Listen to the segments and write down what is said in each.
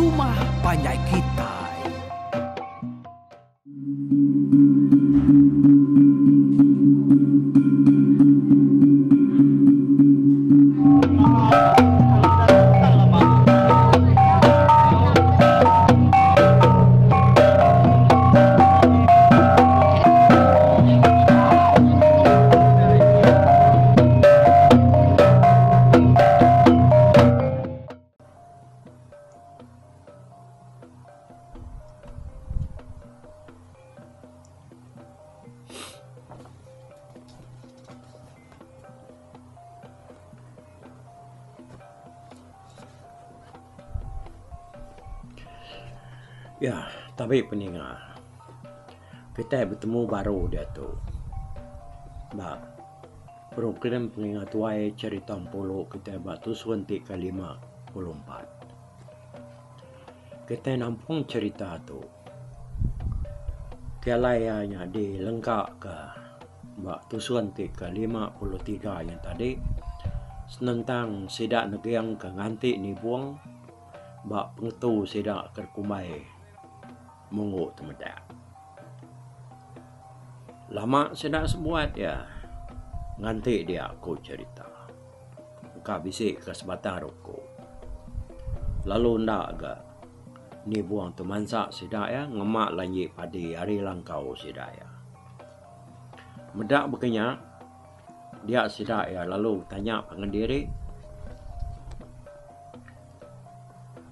Rumah Panjai Kitai. Ya, tapi peninggal. Kita bertemu baru dia tu. Program pengingat tuai cerita polo kita batu suntik ke 54. Kita nampung cerita tu. Kelayanya di lengkap ke batu suntik ke 53 yang tadi. Senentang sidak negiang ke ngantik ni buang. Pengetu sidak kerkumai. Munggu temedak. Lama saya nak sebuat ya. Nganti dia aku cerita. Muka bisik ke sebatang rokok. Lalu ndak agak. Ni buang tu mansak sidak ya. Ngemak lanjik padi hari langkau sidak ya. Medak berkenyak. Dia sidak ya. Lalu tanya pengendiri.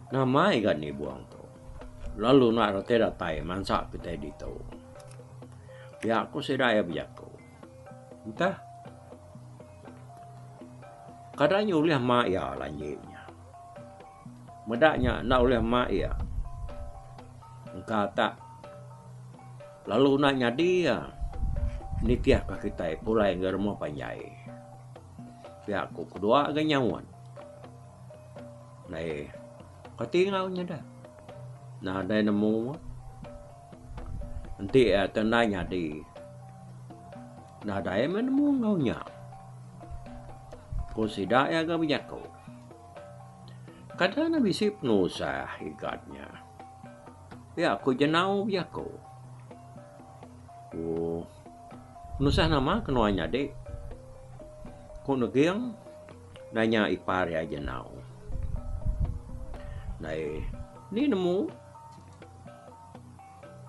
Nama ikan ni buang tu. Lalu nak roti datai mansak kita di tu. Ya aku sedaya bijakku. Entah. Kadangnya oleh mak ya lanjutnya. Medaknya nak oleh mak ya. Engkau tak. Lalu nak nyadi ya. Nitiah ke kita pulai ke rumah Panjai. Ya aku kedua ke nyawan. Nah, kau tinggalnya dah. Nah, ada nemu. Nanti tendanya di. Nah, ada yang nemu ngaunya. Kau sidak ya ke bijakku. Kadang bisa penusah ikatnya. Ya, aku jenau bijakku. Oh, penusah nama kenuanya dek. Kau negiang. Nanya ipar ya jenau. Nah, ni nemu.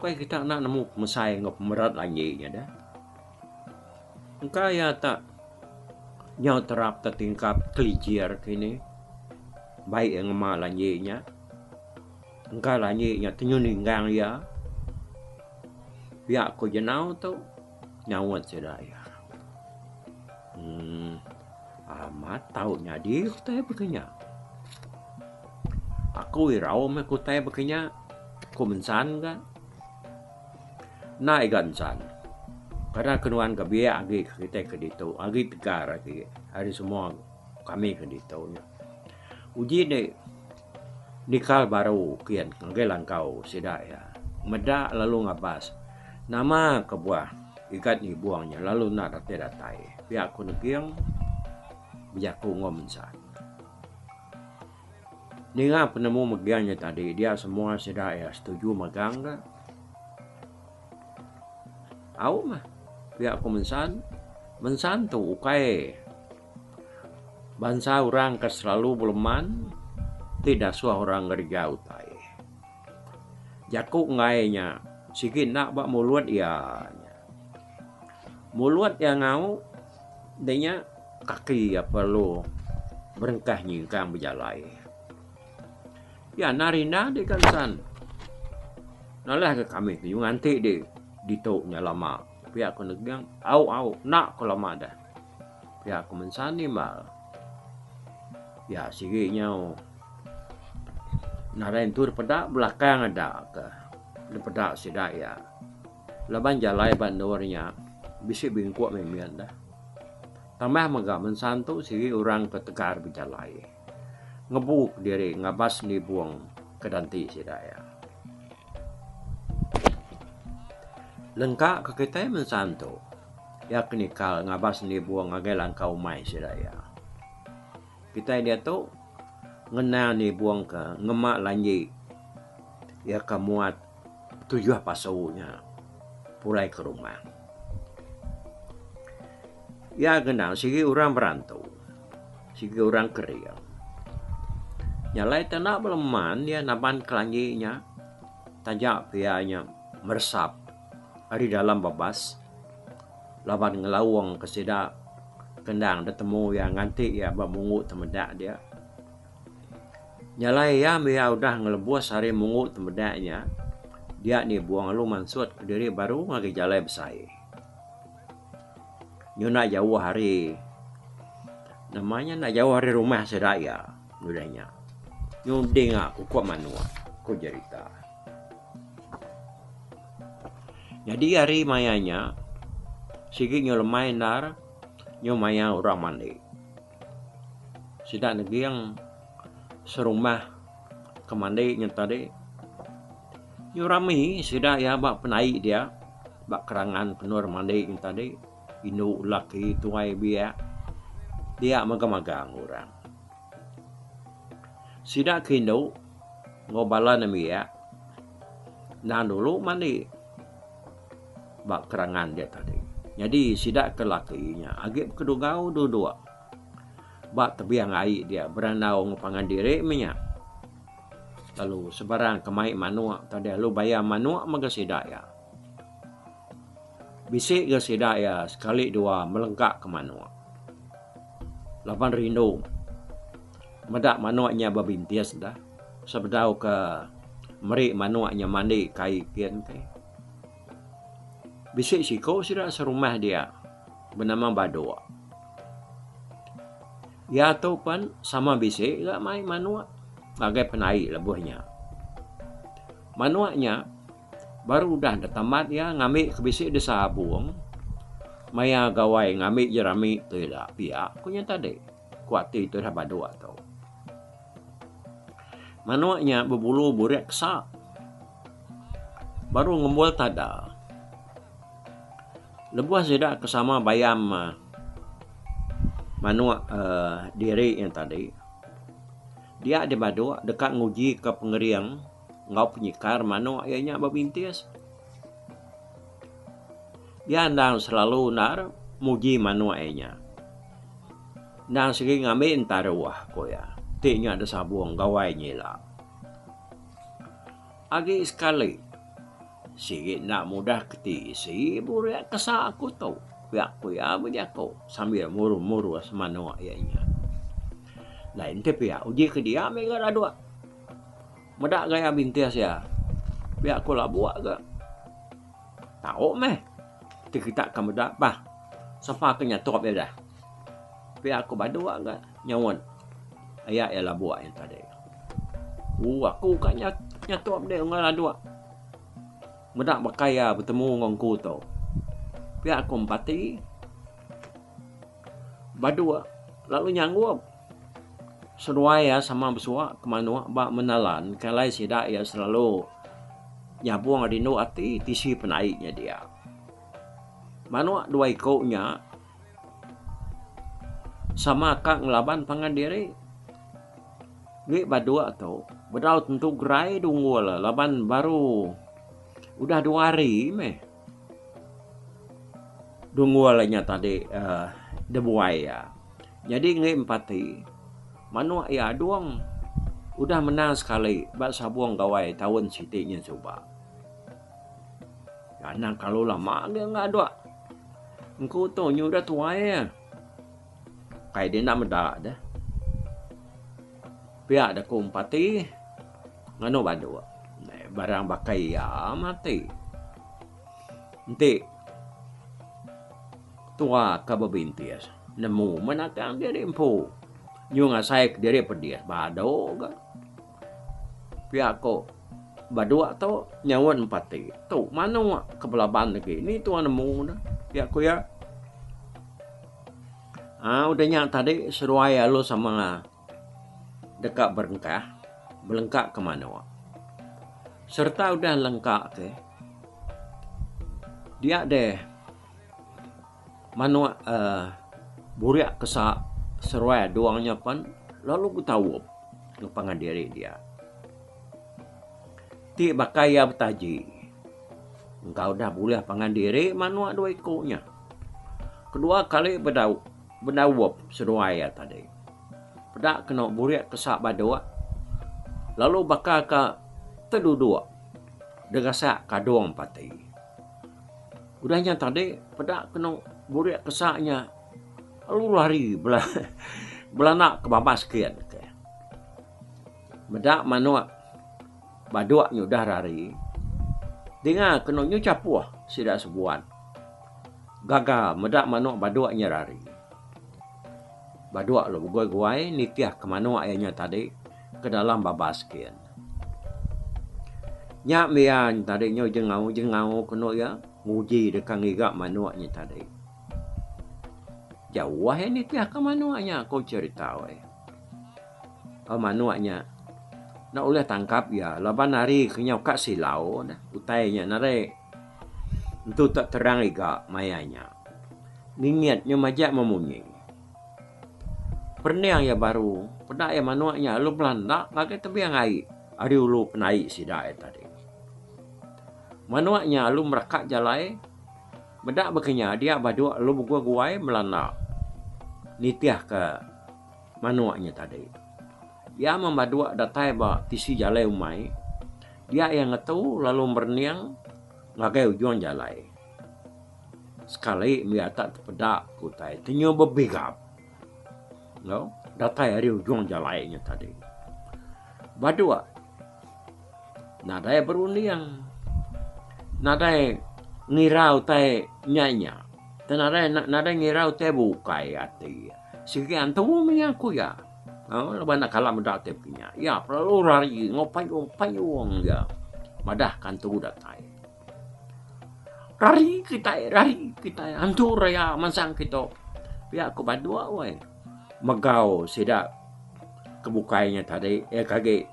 Kau kita nak nemu mesai ngop merat lanjinya dah. Engkau ya tak nyau terap tertingkap kelijir kini. Baik yang ngemak lanjinya. Engkau lanjinya tenyuninggang ya. Biak ko jenau tu nyawat sedaya. Amat taunya dia kutai begenya. Aku irau me kutai begenya. Ku mensan kan. Naik gansan. Karena kenuan kebiak agi kita ke ditu. Agi tegar agi. Hari semua kami ke ditu. Uji ni. Nikal baru kian. Ngagai langkau sidak ya. Medak lalu ngabas. Nama kebuah. Ikat ni buangnya. Lalu nak datai. Biak ku negiang. Biak ku ngomensan. Ni ngah penemu megiangnya tadi. Dia semua sidak ya. Setuju megang ke. Au mah, pihak komensan, mensan tu ukai. Bangsa orang ke selalu beleman, tidak suah orang kerja utai. Jakuk ngainya, sikit nak bak mulut ya. Mulut yang ngau, dia kaki ya perlu berengkah nyingkang berjalai. Ya narina di kansan. Nalah ke kami tu nganti di ditoknya lama. Pihak aku negang, au nak ko lama dah. Pihak aku mensani mal. Ya sigitnya. Narain tur pedak belakang ada ke. Pedak sidak ya. Laban jalai bandornya. Bisik bingkuak memian dah. Tambah megak mensantu sigi orang ketegar berjalai. Ngebuk diri ngabas ni buang kedanti sidak ya. Lengkap ke kita mensantu. Ya kenikal ngabas ni buang ngagai langkau mai sedaya. Kita dia tu ngena ni buang ke ngemak lanji ia kemuat 7 pasunya pulai ke rumah. Ia genang sigi orang berantau, sigi orang keriang. Nyalai tanah beleman dia naban kelanjinya, tajak pianya meresap dari dalam babas, laban ngelawang kesida kendang detemu yang nganti ya bamungut temedak dia. Nyalai ya dia udah ngelebuas hari mungut temedaknya, dia ni buang lu mansut ke diri baru ngagi jalai besai. Nyuna jauh hari, namanya nak jauh hari rumah sedaya, nudanya. Nyunding aku kuat manua, ku cerita. Jadi hari mayanya, sigi nyolemai nar, nyomaya orang mandi. Sidak negeri yang serumah kemandi yang tadi, nyurami sidak ya bak penai dia, bak kerangan penur mandi yang tadi, inu laki tuai biak, dia magang-magang orang. Sidak kindo ngobalan namia nah dulu mandi bak kerangan dia tadi. Jadi sidak ke lakinya agak kedugau dua bak tebiang air dia beranau ngepangan diri minyak. Lalu sebarang kemai manua tadi lu bayar manua maga sidak ya. Bisik ke sidak ya sekali dua melengkak ke manua. Lapan rindu medak manuaknya babintias dah. Sebedau ke merik manuaknya mandi kai pian kai. Bisik siko sudah serumah dia bernama Badua. Ya tu pun sama bisik gak mai manuak bagai penai lebuhnya. Manuaknya baru dah tamat ya ngambil ke bisik desa buang. Maya gawai ngambil jerami tu lah pihak kunya tadi. Kuati tu dah Badua tau. Manuaknya berbulu burik kesak. Baru ngembul tada. Lebuah sedak kesama bayam manuak diri yang tadi. Dia di Badua dekat nguji ke pengeriang ngau penyikar manuak ianya babintis. Dia andang selalu nar muji manuak ianya. Nang segi ngambil entar wah koya. Tiknya ada sabuang gawai nyela. Agi sekali. Sikit nak mudah ketisi. Burik kesak aku tau. Biak aku ya berjako. Sambil muru-muru semana ianya. Lain te pihak uji ke dia mereka dua. Medak gaya bintias ya. Biak aku lah buat ke. Tahu meh. Kita akan medak bah. Sampai kenyatop ya dah. Biak aku badua ke. Nyawan. Ayat ialah buat yang tadi. Aku kan nyatu dia dengan dua. Medak berkaya bertemu dengan ku tau. Pihak aku empati. Badua. Lalu nyanggup. Seruai ya sama bersuak kemana bak menalan. Kalau sidak ya selalu nyabuang rindu hati tisi penaiknya dia. Manuak dua ikutnya. Sama kak ngelaban pangan diri. Gek Badua tau. Bedau tentu gerai dunggu lah. Laban baru. Udah 2 hari meh. Dunggu lahnya tadi. Debuai ya. Jadi ngek empati. Manuak ya doang. Udah menang sekali. Bak sabuang gawai tahun sitiknya coba. Karena kalau lama dia nggak ada. Engkau tu udah tua ya. Kayak dia nak medak dah. Pihak dah kumpati ngano Badua. Barang bakai ya mati. Nanti tua ka babintias. Nemu menakang dia rempu. Nyu ngasai diri pedias bado ka. Pihak ko Badua tu nyawan empati. Tu mana kebelaban lagi. Ni tuan nemu dah. Pihak ko ya. Udahnya tadi seruai lu sama dekat berengkah, belengkak ke mana? Serta udah lengkak ke, dia deh mana buriak kesak seruai doangnya pun lalu ku tahu ngepangan diri dia. Ti bakaya betaji. Engkau dah boleh pangan diri manua dua ikutnya. Kedua kali berdawap seruaya tadi. Pedak kena buriak kesak badua. Lalu bakal ke terduduk. Degasak kadong pati. Udahnya tadi pedak kena buriak kesaknya. Lalu lari belanak ke babas sekian. Medak manua badua nyudah lari. Dengar kena nyucapuah sidak sebuan. Gagal medak manuk badua nyerari. Badua lo guai-guai nitiah ke manuk ayahnya tadi ke dalam babaskin. Nyak mian tadi nyo jengau kena ya nguji dekat ngigak manuknya tadi. Jauh nitiah ke manuknya kau cerita weh. Manuknya nak boleh tangkap ya laban hari kenyau kat silau dah utainya nare. Itu tak terang juga mayanya. Ningiatnya majak memunyi. Pernah ya baru. Pernah ya manuaknya. Lu belanda. Kakek tebiang air. Ada ulu penai sidak tadi. Manuaknya lu merekat jalai. Bedak bekenya. Dia baduk lu bergua-guai melanda. Nitiah ke manuaknya tadi. Dia membaduk datai ba tisi jalai umai. Dia yang ngetu lalu berniang. Ngagai ujung jalai. Sekali miata terpedak kutai. Tenyo berbigap. No? Datai hari ujung jalainya tadi. Badua. Nadai berundiang. Nadai ngirau tai nyanya. Dan nadai ngirau tai bukai hati. Sekian tu menyaku ya. No? Lepas nak kalah mendak tepinya. Ya perlu lari. Ngopayung ya. Madah kantu datai. Rari kita. Antur raya mansang kita. Pihak aku badua weh. Megau sidak kebukainya tadi. Kage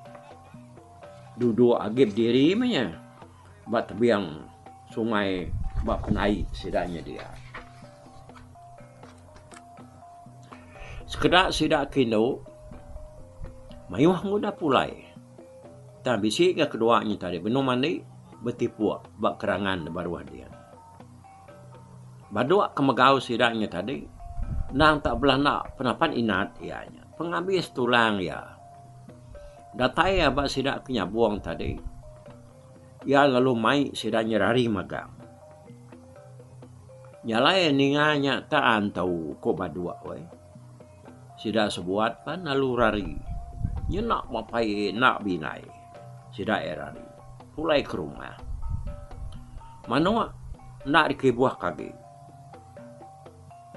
duduk agib diri punya. Bat tebiang sungai bak penai sidaknya dia. Sekedar sidak kino. Mayuh muda pulai. Tak bisik ke keduanya tadi. Benar mandi bertipu bak kerangan baru dia. Badua kemegau sidaknya tadi. Nang tak belah nak penapan inat ianya. Penghabis tulang ya. Datai ya bak sidak kenyabuang tadi. Ya lalu mai sidak nyerari magang. Nyalai ninganya tak antau ko badua we. Sidak sebuat pan lalu rari. Nyenak mapai nak binai. Sidak rari. Pulai ke rumah. Manua nak dikebuah kage.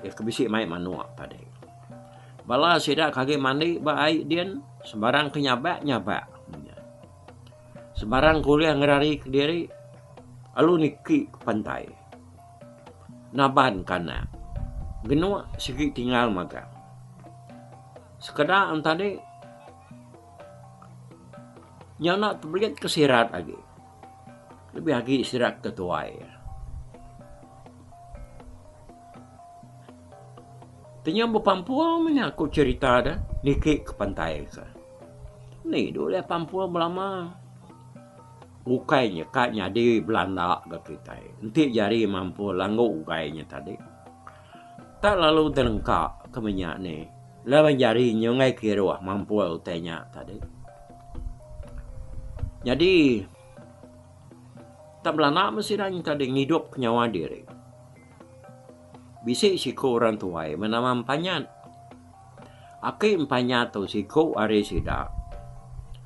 Ya kebisik mai manuak tadi. Bala sidak kage mandi ba ai dian sembarang kenyabak nyabak. Sembarang kuliah ngerari ke diri alu niki ke pantai. Naban kana. Genua sikit tinggal magang. Sekedar tadi yang nak terbeliat kesirat lagi. Lebih lagi istirahat ketuai. Tanya berpampuan mana aku cerita dah. Nikik ke pantai ke. Ni dulu pampuan belama. Ukainya katnya di Belanda ke kita. Nanti jari mampu langgu ukainya tadi. Tak lalu terlengkap ke minyak ni. Lawan jari nyongai kira mampu utainya tadi. Jadi tak Belanda mesti tadi ngidup nyawa diri. Bisik siku orang tuai menama empanyat. Aki empanyat tu siku ari sidak.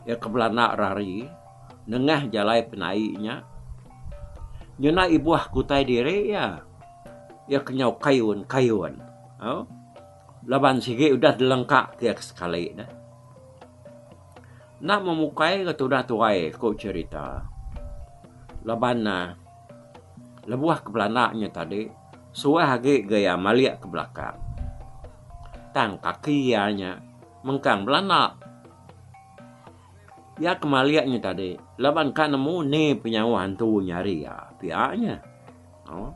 Ya kebelanak rari. Nengah jalai penainya. Nyuna ibuah kutai diri ya. Ya kenyau kayun. Oh? Laban sige udah dilengkap ke sekali dah. Nak memukai ketudah tuai kau cerita. Laban lebuah kebelanaknya tadi. Suah hagi gaya maliak ke belakang. Tang kakianya mengkang belanak. Ya kemaliaknya tadi. Laban kan nemu ni penyawa hantu nyari ya. Pihaknya. Oh.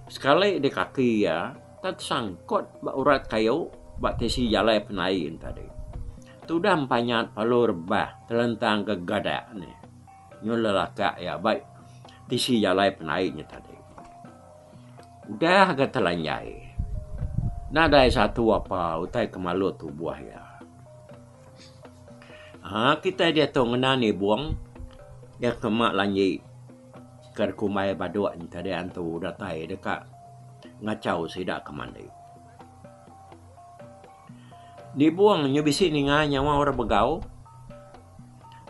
Sekali di kaki ya. Tak sangkut bak urat kayu. Bak tesi jalai penain tadi. Tudah empanyat palu rebah. Terlentang ke gadak ni. lelaka ya baik tisi jalai penaiknya tadi. Udah agak telanjai. Nada satu apa utai kemalu tu buah ya. Kita dia tu ngenani buang ya kemak lanji kerkumai badua ni tadi antu datai dekat ngacau sidak kemandai. Ni buang nyebisi ni nganya orang begau.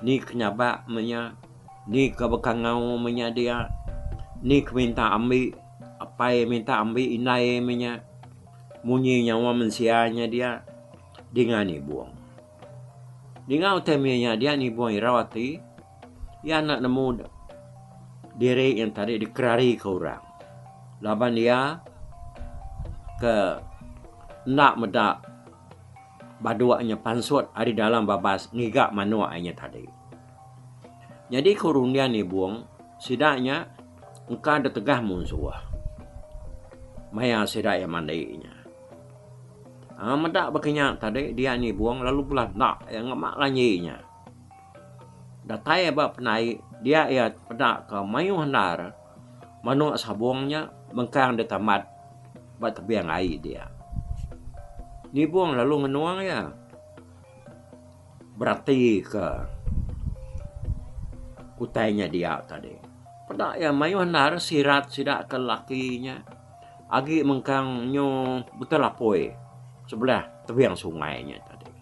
Ni kenyabak menya, ni kebekangau menya dia, ni minta ambil apa minta ambil inai menya, munyi nyawa mensianya dia, dengan ni buang. Dengan utamanya dia ni buang irawati, ya nak nemu diri yang tadi dikerari ke orang. Laban dia ke nak medak baduaknya pansut ada dalam babas ngigak manuaknya tadi. Jadi kurun dia ni buang, sidaknya engkau ada tegah munsuah. Maya sidak yang mandainya. Medak berkenyak tadi dia ni buang lalu pula nak yang ngemak lanyinya. Datai abak penai dia ia pedak ke mayu handar manuak sabuangnya mengkang dia tamat bat tebiang air dia. Ni buang lalu menuang ya. Berarti ke kutainya dia tadi. Pada ya mayu handar sirat sidak ke lakinya. Agi mengkang nyo betul lapoi sebelah tebiang sungainya tadi.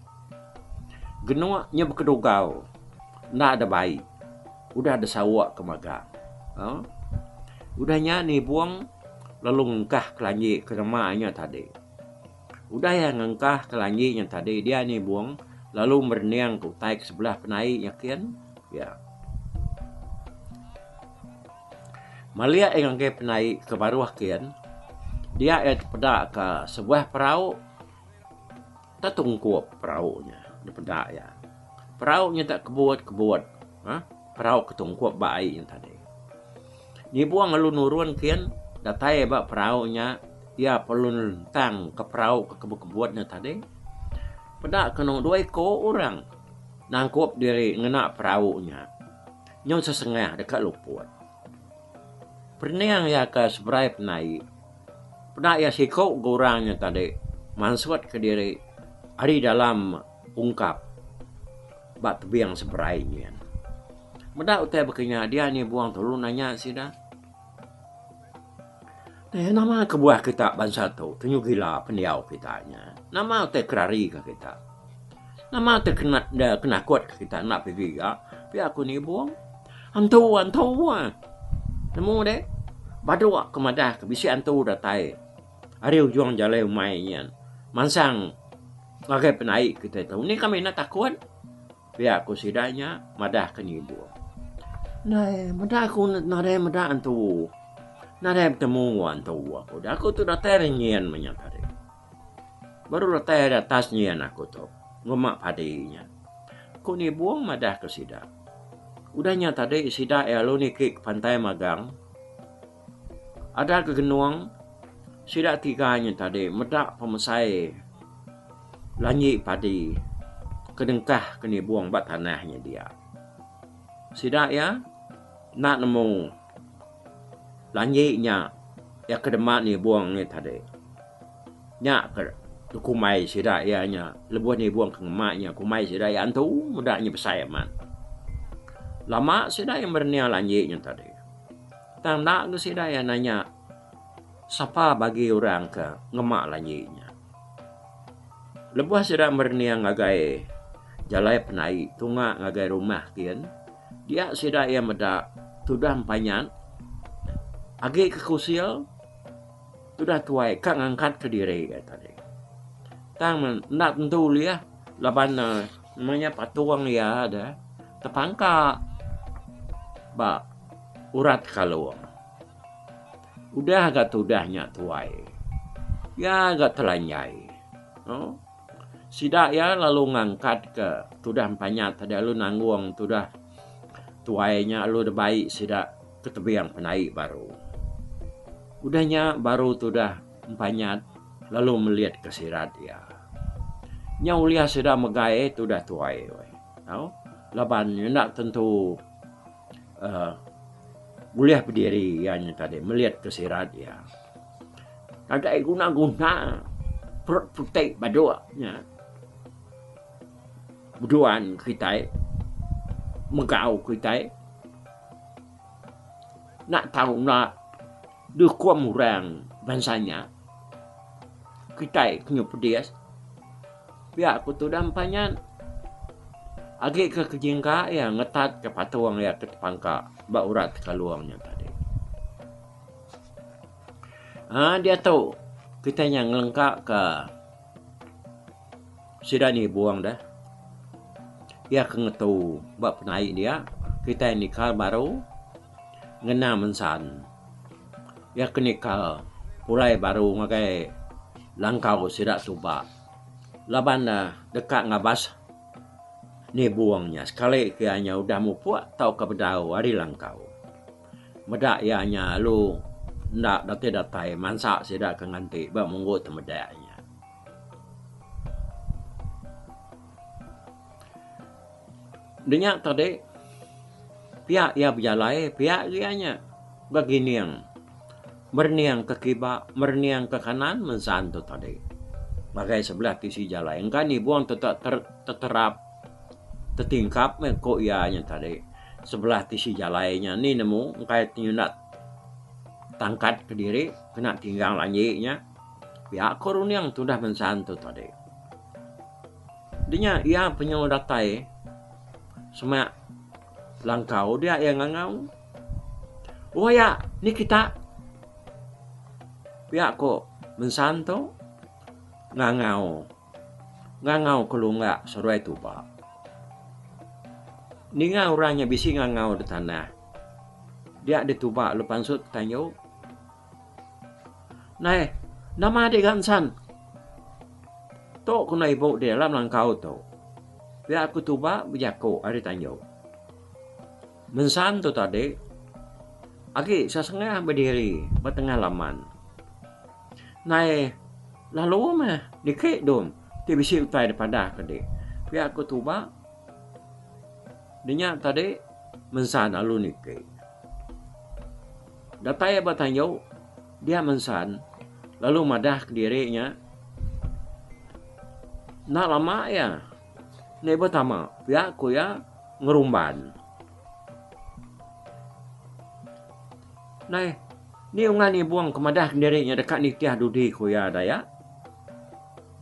Genuaknya berkedugau. Ndak ada bayi. Udah ada sawak ke magang. Udahnya ni buang lalu ngengkah kelanjik ke rumahnya tadi. Udah yang ngengkah kelanjiknya tadi dia ni buang lalu merniang ke utai ke sebelah penai yakin ya. Malia yang ke penai ke baru kian dia pedak ke sebuah perahu tak tungkup perahunya di pedak ya. Perahunya tak kebuat. Perahu ketungkup baik yang tadi. Ni buang lalu nurun kian datai bak perahunya ya perlu tang ke perahu ke kebuatnya tadi. Pedak kena 2 ekor orang nangkup diri ngena perahunya. Nyon sesengah dekat luput. Perniang ya ke seberai penai. Pedak ya sikok gorangnya tadi. Mansut ke diri hari dalam ungkap bak tebiang seberainya. Medak utai berkenya dia ni buang tolong nanya sih dah. Nama kebuah kita bangsa tu, tunjuk gila pendiau kitanya. Nama utai kerari ke kita. Nama utai kena kuat ke kita nak pergi ya. Tapi aku ni buang. Antu. Nemu deh. Badua kemadah ke bisi antu datai. Hari ujung jalan umainya. Mansang. Bagai penai kita tahu. Ni kami nak takut. Tapi aku sidanya madah ke ni buang. Madah aku madah antu. Nada bertemu antu aku. Aku tu dah terenyian menyatari. Baru dah ter atas nyian aku tu. Ngomak padinya. Aku ni buang madah ke sidak. Udahnya tadi sidak ya lu ni ke pantai magang. Ada kegenuang. Sidak tiganya tadi. Medak pemesai. Lanyi padi. Kedengkah ke ni buang bat tanahnya dia. Sidak ya. Nak nemu. Lanjiknya ya kedemak ni buang ni tadi. Nyak ke kumai sidak ya nya lebuh ni buang ke ngemaknya kumai sidak ya antu mudahnya besar man. Lama sidak yang berniat lanjiknya tadi. Tang nak ke sidak ya nanya siapa bagi orang ke ngemak lanjiknya. Lebuh sidak berniat ngagai jalai penai tunga ngagai rumah kian. Dia sidak yang medak sudah empanyan. Agi kekusil sudah tuai kak ngangkat ke diri tadi. Tang nak tentu liah laban namanya patuang ya ada tepangka ba urat kalau udah agak tudahnya tuai ya agak telanjai. Sidak ya lalu ngangkat ke sudah empanyat tadi lalu nanggung sudah tuainya lalu dah baik sidak ke tebiang penai baru. Udahnya baru sudah empanyat lalu melihat ke sirat ya. Nyau lihat sudah megai sudah tuai. Tahu? Laban nak tentu boleh berdiri yang tadi melihat ke sirat ya. Ada guna-guna perut putih baduanya. Buduan kita megau kita nak tahu nak kuam orang bansanya kita kena pedas. Pihak aku tu dampaknya agak ke kejengka ya ngetat ke patuang ya ke pangka bak urat kaluangnya tadi. Dia tahu kita yang ngelengkak ke sidani buang dah. Ya kengetu bak penai dia kita nikah baru ngena mensan. Ya kenikah pulai baru ngagai langkau sidak tuba. Laban dekat ngabas ni buangnya sekali kianya udah mau puak tau ke bedau hari langkau. Medak ianya lu ndak datai mansak sidak ke nganti bak monggo temedaknya. Denyak tadi pihak ia berjalai pihak ianya begini yang berniang ke kibak berniang ke kanan mensantu tadi. Bagai sebelah tisi jalan. Engkau ni buang tetap terterap tertingkap kok ianya tadi. Sebelah tisi jalannya ni nemu engkau nak tangkat ke diri kena tinggal lanjutnya. Pihak korun yang sudah mensantu tadi. Dia ia penyaudatai semak langkau dia yang ngangau. Oh ya, ni kita pihak kok mensantu ngangau kalau enggak seruai tu pak. Ni orangnya bisi ngangau di tanah. Dia di tuba lepas sud tanyo. Nai, nama dia gansan. Tok kena ibu dia dalam langkau tu. Biar aku tuba berjako hari tanyo. Mensan tu tadi. Agi sesengah berdiri bertengah laman. Nai, lalu mah dikit dom. Dia bisi utai daripada ke dia. Biar aku tuba. Dia tadi mensan lalu nikit. Datai bertanya, dia mensan, lalu madah ke dirinya. Nak lama ya, ni pertama, pihak aku ya ngerumban. Nah, ni ungan ni buang ke madah ke dirinya dekat ni tiah dudi ku ya daya.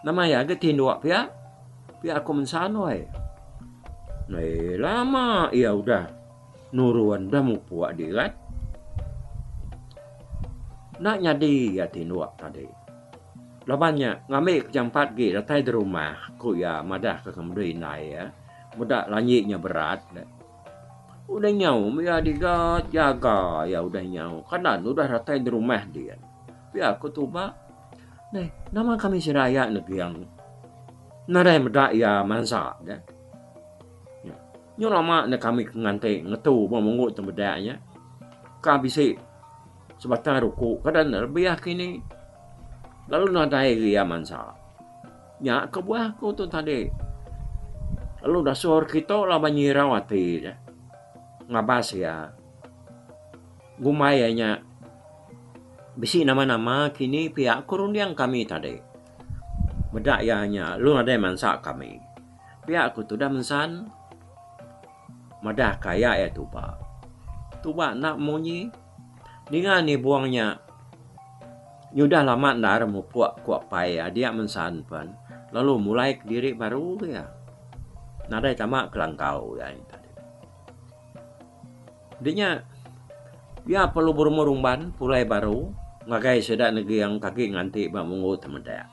Nama ya getin dua pihak aku mensan wai. Nah, lama ya udah nuruan dah mu puak dia kan. Nak nyadi ya tinuak tadi. Labannya ngambil ke jam 4 gi datai di rumah ku ya madah ke kemudian nai ya. Mudah langitnya berat. Udah nyau ya digat jaga ya udah nyau. Kanan udah datai di rumah dia. Ya aku tuba. Nah, nama kami seraya negeri yang narai medak ya mansa ya. Nyo lama nak kami ngantai ngetu mengut tembedaknya. Kabisi sebatang ruku kadang lebih kini lalu nadai dia mansa nya ke buahku tu tadi lalu dasur kita lah banyirawati ya ngabas ya gumayanya bisi nama-nama kini pihak kurun yang kami tadi bedak yanya lu nadai mansa kami pihak aku tu dah mensan madah kaya ya tuba nak munyi. Dengan ni buangnya nyudah lama ndar mu puak kuak pai dia mensan pan lalu mulai ke diri baru ya nadai tamak kelangkau ya ini tadi dinya ya perlu berumurumban pulai baru ngagai sedak negeri yang kaki nganti ba mungu temeda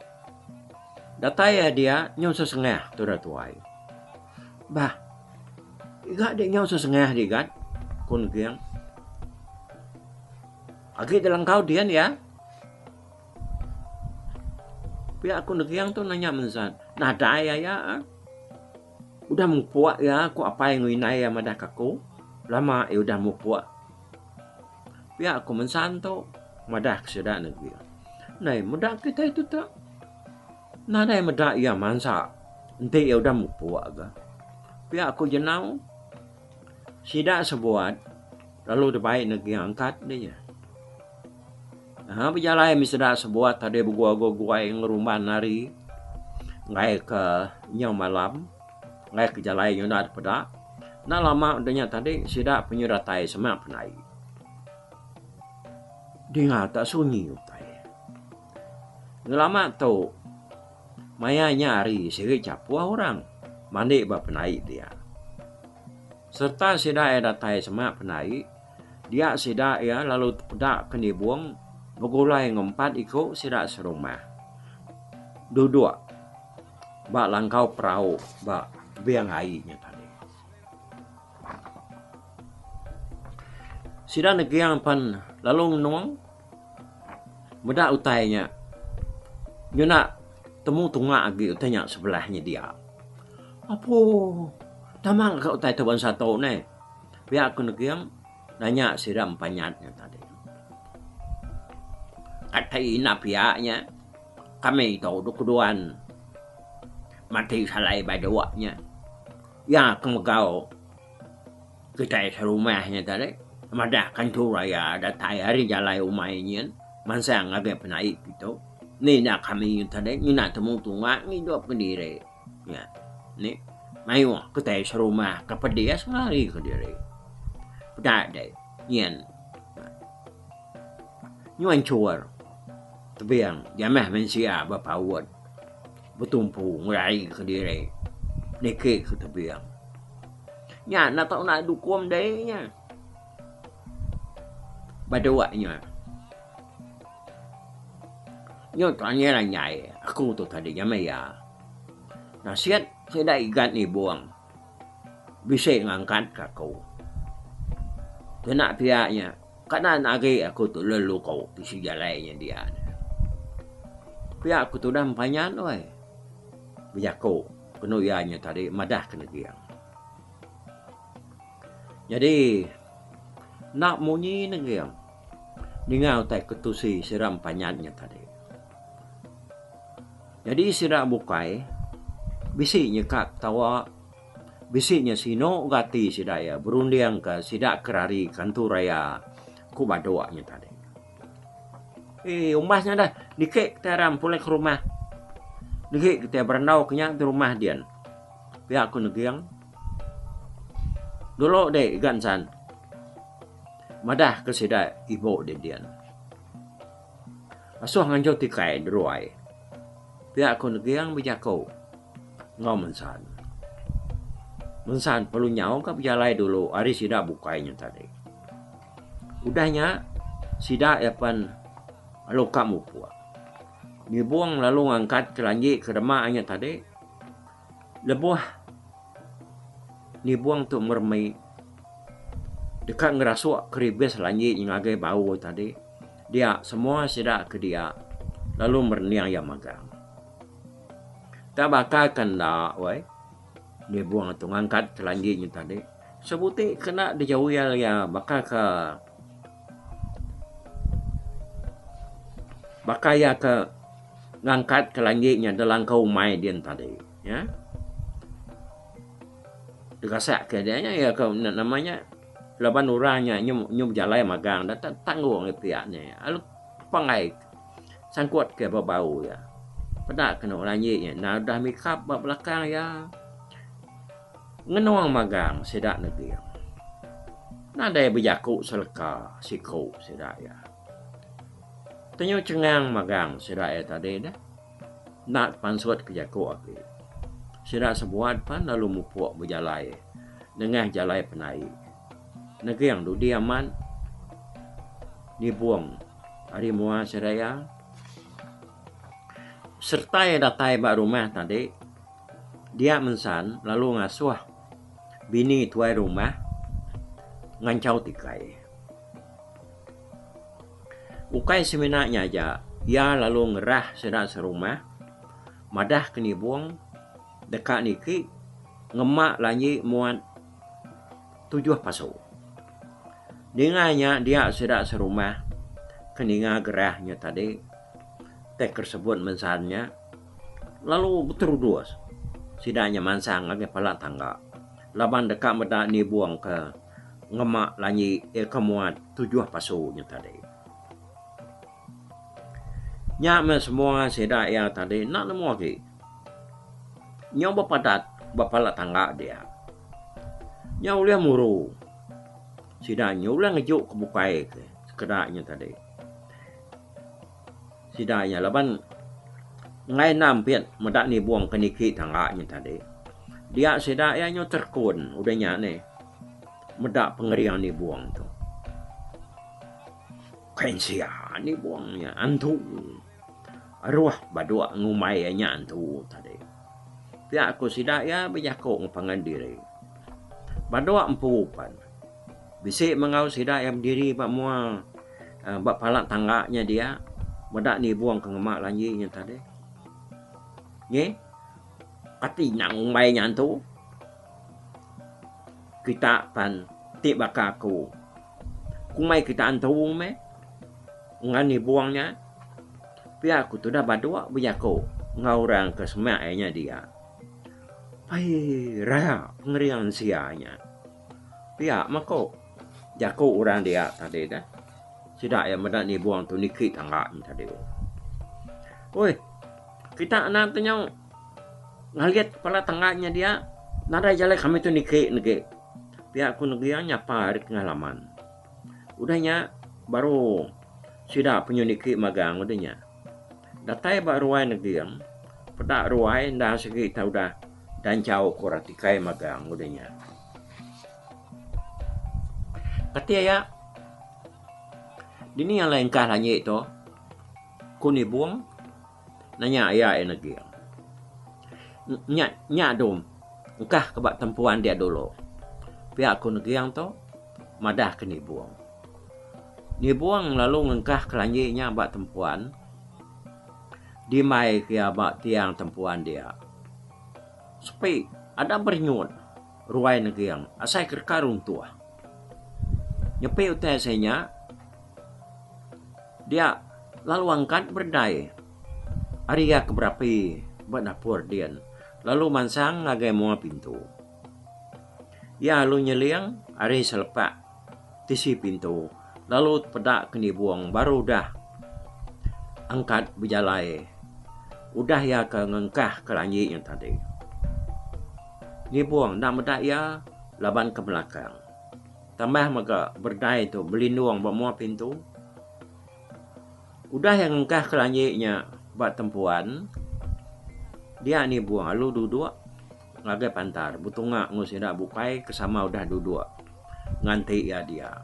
data ya dia nyau sesengah tu dah tuai bah igat dia nyau sesengah digat kun giang Agi dalam kau dian ya. Pihak aku negiang tu nanya mensan. Nah daya ya. Udah mupuak ya. Aku apa yang winai ya madah kaku. Lama ya udah mupuak. Pihak aku mensan tu. Madah kesedak negiang. Nah madah kita itu tak. Nah daya madah ya mansa. Nanti ya udah mupuak ga. Pihak aku jenau. Sidak sebuat. lalu debai negeri angkat dia. Berjalan misda sebuah tadi gua yang rumah nari ngai ke nyau malam ngai ke jalan yang ada pada na lama udahnya tadi sida penyeratai semak penai dia tak sunyi utai lama tu maya nyari siri capua orang mandi ba penai dia serta sida ada tai semak penai dia sida ya lalu pedak keni buang begulai ngempat ikut sida serumah duduk ba langkau perahu ba biang airnya tadi sida negiang pan lalu nuang muda utainya nyuna temu tunga agi utainya sebelahnya dia apa tamang ka utai taban satu ne pihak aku negiang nanya sida empanyatnya tadi katai na pihaknya kami tahu dukuduan mati salai badawaknya ya kemegau kita serumahnya tadi madah kantor raya datai hari jalai umainya mansang agak penai gitu ni nak kami tadi ni nak temu tunga ni dua pendiri ya ni mayu kita serumah kepedia sekali ke diri dah deh nyen nyuan cuar tebiang jamah mensia bapawat bertumpu ngerai ke diri neke ke tebiang nya nak tahu nak dukum deh nya badawaknya nyo tanya lah nyai aku tu tadi jamah ya nasihat saya dah ikat ni buang bisa ngangkat ke kau kena pihaknya karena nagi aku tu lalu kau isi jalannya dia pihak aku tu dah empanyan oi bijako kenuyanya tadi madah kena giang jadi nak munyi negiang ningau tai ketusi siram panyatnya tadi jadi sira bukai bisinya kak tawa bisinya sino gati sidaya berundiang ke sidak kerari kanturaya kubadoanya tadi umbasnya dah dikek teram pulai ke rumah dikek kita berendau kenyang di rumah dia pihak aku negiang dulu deh gansan madah ke sidak ibu dia asuh nganjau tikai deruai pihak aku negiang bijako ngau mensan perlu nyau ke berjalai dulu hari sidak bukainya tadi udahnya sidak ya pan lalu kamu puak dibuang lalu ngangkat ke lanjut ke remaknya tadi lebuh dibuang tu mermai dekat ngerasuk keribes lanjut yang agak bau tadi dia semua sidak ke dia lalu merniang yang magang tak bakal kena wai dia buang tu ngangkat selanjutnya tadi sebuti kena dijauhi ya bakal ya ke ngangkat selanjutnya dalam kau mai dia tadi ya dikasak ke dia ya kau namanya laban orangnya nyum jalan magang dan tanggung pihaknya lalu pangai sangkut ke bau ya pada kena lanjutnya nah dah mikap belakang ya ngenuang magang sedak negeri nah ada berjaku seleka siku sedak ya tanya cengang magang sedak ya tadi dah nak pansut ke jaku aku sedak sebuat pan lalu mupuk berjalai dengan jalai penai negeri yang dudi aman dibuang hari mua seraya serta yang datai bak rumah tadi dia mensan lalu ngasuh bini tuai rumah ngancau tikai ukai seminaknya aja ia lalu ngerah sedak serumah madah keni buang dekat niki ngemak lanji muat 7 pasu dengannya dia sedak serumah keninga gerahnya tadi tek tersebut mensannya lalu berterus sidanya mansang lagi pala tangga laban dekat medak ni buang ke ngemak lanyi kamuat tujuh pasunya tadi. Nya me semua seda ya tadi nak nemu lagi. Nyoba padat bapala tangga dia. Nya ulah muru. Sidanya ulah ngejuk ke bukai ke sekedaknya tadi. Sidanya laban ngai nampian medak ni buang ke niki tangganya tadi. Dia sedaya nyo terkun udahnya nih. Medak pengerian ni buang tu. Kain sia ni buangnya antu. Arwah badua ngumai nya antu tadi. Pihak aku sidaya berjakok ngepangan diri. Badua empupan. Bisik mengau sidaya berdiri bak mua bak palak tangganya dia. Medak ni buang ke ngemak lanjinya tadi. Nge? Kati nak ngumai nya antu. Kita pan tik bakaku. Kumai kita antu me. Ngan ni buangnya. Pihak aku tu dah badua berjakok ngaurang ke semaknya dia. Pai raya pengerian sianya. Pihak mako jakok orang dia tadi dah. Sidak yang medak ni buang tu nikit tangga ni tadi. Oi, kita anak tu nyau ngaliat kepala tangganya dia. Nada jalan kami tu nikit. Pihak aku negeri nyapa hari pengalaman. Udahnya baru sidak punya nikit magang udahnya. Datai bak ruai negeri yang pedak ruai dah segi tahu dah dan jauh koratikai magang udahnya. Kati ya, dini yang lain kah hanya itu, kuni buang, nanya ayah negeri yang. Nyak dom, engkah kebak tempuan dia dulu. Pihak ku negeri yang tu, madah ke ni buang. Ni buang lalu ngengkah kelanjinya bak tempuan. Di mai kia bak tiang tempuan dia. Sepi ada bernyut ruai negeri yang asai kerkarung tua. Nyepi utai senya dia lalu angkat berdai. Aria keberapi berdapur dia. Lalu mansang ngagai mua pintu. Ya lalu nyeliang ari selepak tisi pintu. Lalu pedak keni buang baru dah angkat berjalai. Udah ya ke ngengkah ke lanjut yang tadi. Ni buang nak medak ya laban ke belakang. Tambah maka berdai tu berlindung bermua pintu. Udah yang ngengkah ke lanjutnya buat tempuan. Dia ni buang lalu duduk ngagai pantar. Butungak ngusidak bukai kesama udah duduk. Nganti ya dia.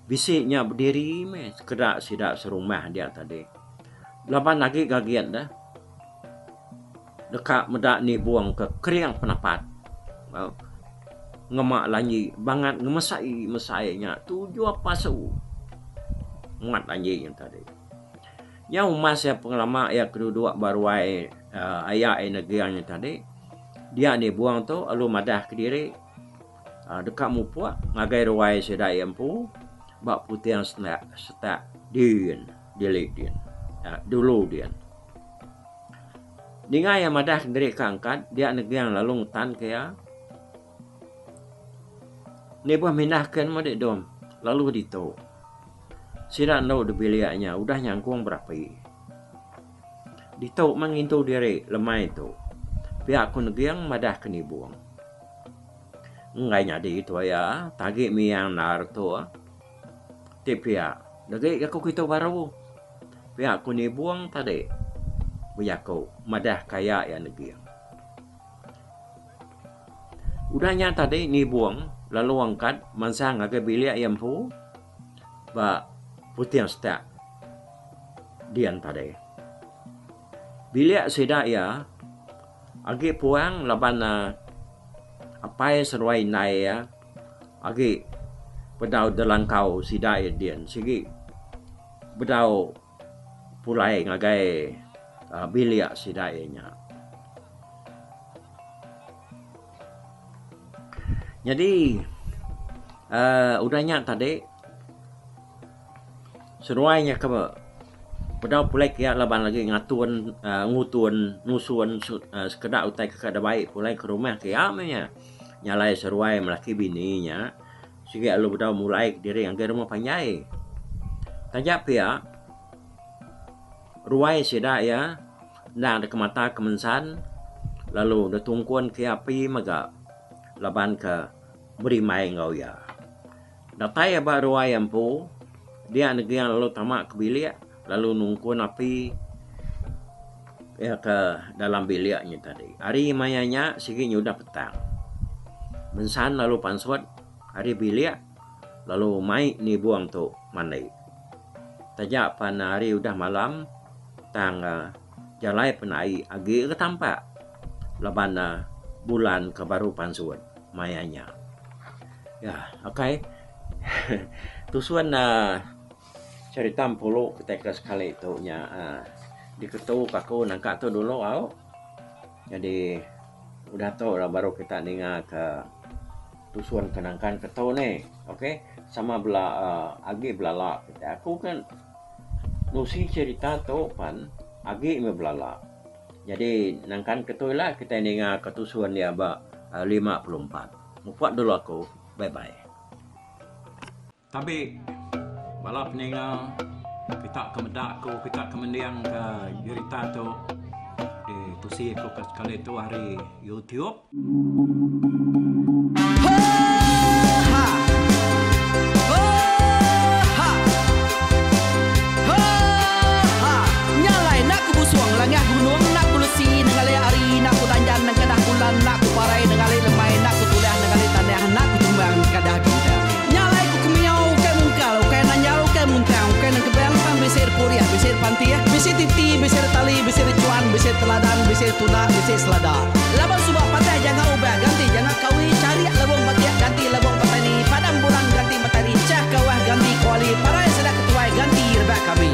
Bisiknya berdiri sekedak sidak serumah dia tadi. Laban lagi gagian dah. Dekat medak ni buang ke keriang penapat. Ngemak lanyi bangat mesainya tujuh pasu. Ngat lanyi yang tadi. Yang masa pengalaman ya kedua baru ayah negerinya tadi. Dia ni buang tu lalu madah ke diri. Dekat mupuak ngagai ruai sedai empu. Bak putih yang setak din dilik din. Dulu dia. Dengan yang madah dari keangkat, dia negeri yang lalu ngutan kaya. Ni buah minahkan madik dom. Lalu dito. Sira no debiliaknya, udah nyangkung berapi. Dito mengintu diri lemah itu. Pihak ku negeri yang madah keni buang. Ngai nyadi itu ya, tagi miang nar tu. Tipia, negeri aku kita baru. Pihak ku ni buang tadi. Berjakau madah kaya ya negeri. Udahnya tadi ni buang. Lalu angkat mansang agak bilik yang pu. Ba putih yang setak. Dian tadi. Bilik sedak ya. Agi puang laban apa yang seruai naik ya. Agi pedau delangkau sedak ya dian. Sigi bedau pulai ngagai bilik sidainya. Jadi udahnya tadi seruainya ke pedau pulai kia laban lagi ngatuan nusuan sekedar utai ke kada baik pulai ke rumah kia nya nyalai seruai melaki bininya Sige lalu dah mulai diri yang rumah panjai. Tajak pia ruai sida ya nang de kemata kemensan lalu de tungkuan ke api maga laban ke beri mai ngau ya. Datai ba ruai ampu dia negeri lalu tamak ke bilik lalu nungkuan api ya ke dalam biliknya tadi. Hari mayanya sige nyudah petang. Mensan lalu pansuat hari bilik lalu mai ni buang tu mandi. Tajak pan hari udah malam tang jalai penai agi ke tampak laban bulan ke baru pansuat mayanya. Ya, okey. Tusuan cerita puluh ketika sekali itu nya diketu kaku nangka tu dulu au. Jadi udah tahu lah baru kita dengar ke tusuan kenangkan ketu ni. Okey, sama bela agi belala. Aku kan nusi cerita tu pan agi me belala. Jadi nangkan ketu lah kita dengar ketusuan dia ba 54. Mupat dulu aku. Bye bye. Tapi balap ninga kita kemedak ko kita kemendiang ke cerita tu di tusi ko kali tu hari YouTube. Nyalai nak ku busuang langah gunung nak ku lesi nengalai ari nak ku tanjan nang kadah bulan nak ku parai nengalai lemai nak ku tulah nengalai tanah nak ku tumbang kadah kita. Nyalai ku kemiau ke mungkal ke nanyau ke muntang ke nang kebang pang besir puriah besir pantiah besir titi besir tali besir cuan besir teladan besir tuna besir selada. Labang subak patai jangan ubah ganti jangan kawi cari labang patiah ganti labang patani padam bulan ganti matahari cah kawah ganti kuali parai sedak ketuai ganti rebak kami.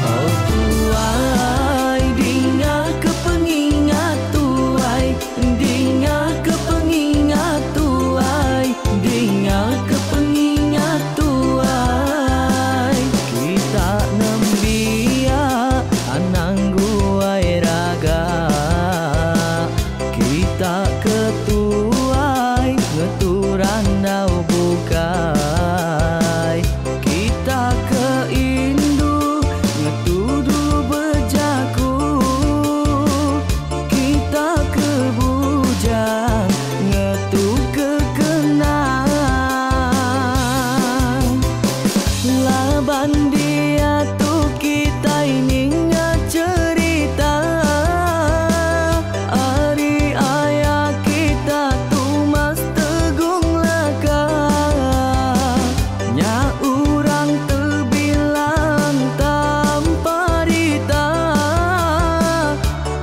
Oh tuai dinga kepengingat tuai dinga kepengingat tuai dinga kepengingat tuai kita nembia anang guai raga kita ketuai ngeturan dau bukai kita keindu ngetudu bejaku kita kebujang ngetu kekenang laban dia tu kita ini cerita ari ayah kita tu mas tegung laka nya urang terbilang tanpa rita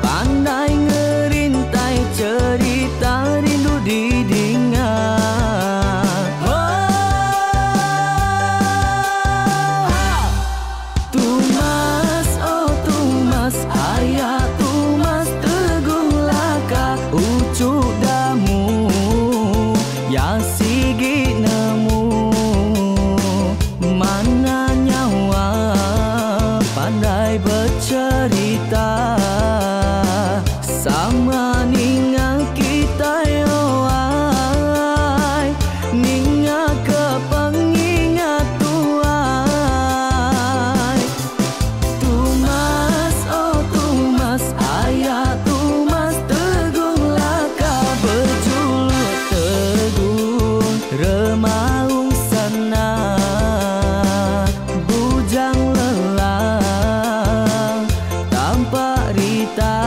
pandai ngerintai cerita rindu didingat. Tumas, oh tumas, ayah tumas tegung laka ucuk damu ya sigi nemu mana nyawa pandai bercerita sama ninga kita yoai ninga kepengingat tuai. Tumas, oh tumas, ayah tumas tegung laka berjuluk tegung remaung senang bujang lelang tanpa rita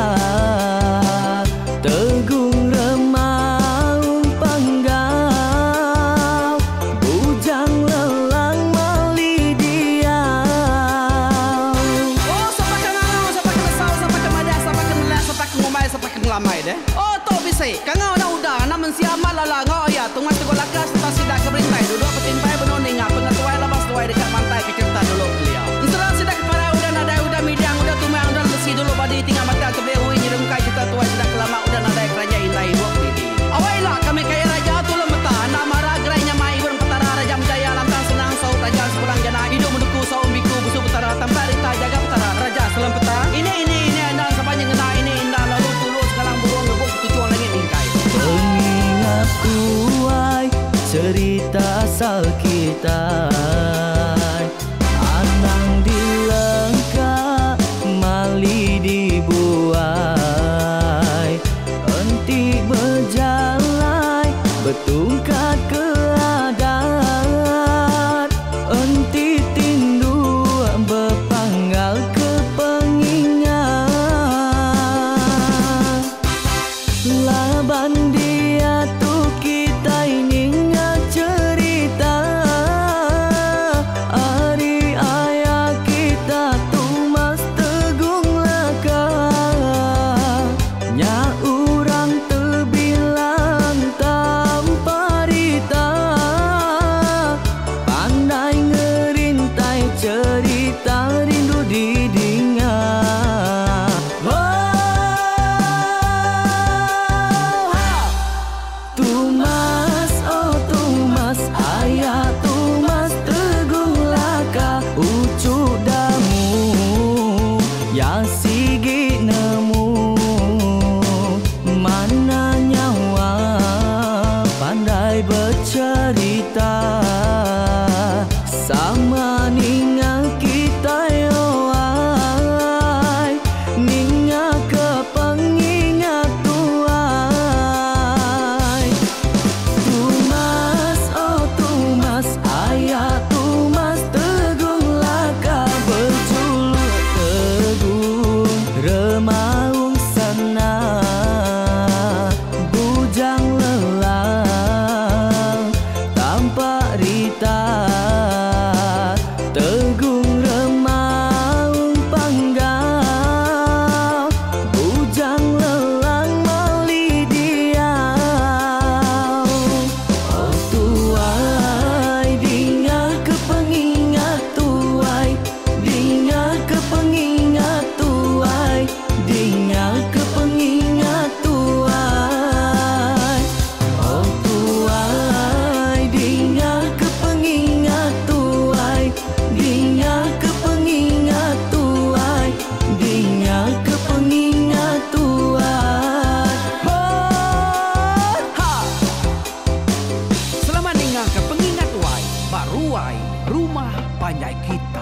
tegung remaung panggau bujang lelang mali diau. Oh, siapa kangau, siapa kesal, siapa kemadah, siapa kemelah, siapa ngomai, siapa ngelamai deh. Oh, to bisa. Kangau na udah, namun siapa lala ngau ya, tungas tegol lakas, kita sidak keberintai, duduk petimpai benoning, pengatuai labas tuai dekat pantai kecerita dulu beliau. Insuran sidak kepada udah midang, udah tumang, udah besi dulu badi tinggal mata kebehui nyirumkai kita tuai sidak kelama, udah nadai kerajaan indai buat diri. Awailah kami kaya raja tu lemeta, nak marah gerainya mai burung petara raja jaya lantang senang saut raja sepulang jana hidup menduku saum biku busu petara tanpa rita jaga petara raja selam peta. Ini andang sepanjang ngena ini indah lalu tulus kalang burung ngebuk tujuan langit ingkai. Pengingatku asal kita. Anang dilengkap mali dibuai, enti berjalan betungkat ke adat, enti tindu berpanggal ke pengingat. Laban dia tu kita ini cerita, hari ayah kita tu mas tegung laka, nya urang terbilang tanpa rita, pandai ngerintai cerita rindu didingat. Tumas, oh Tumas, ayah Tumas teguh laka, ucuk damu ya sigi nemu, mana nyawa pandai bercerita, sama ninga kita yoai, ninga ke pengingat tuai. Tumas, oh Tumas, ayah Tumas teguh laka, berjuluk teguh remaung sana, bujang lelang tanpa rita, teguh remaung panggal, bujang lelang mali diau. Oh tuai, dinga ke pengingat tuai, dinga ke pengingat tuai, dinga ke pengingat tuai. Oh tuai, dinga ke pengingat tuai, dinga ke pengingat tuai, dinga ke pengingat tuai. Ha! Selamat dengar ke pengingat wai, baruai rumah panjai kita.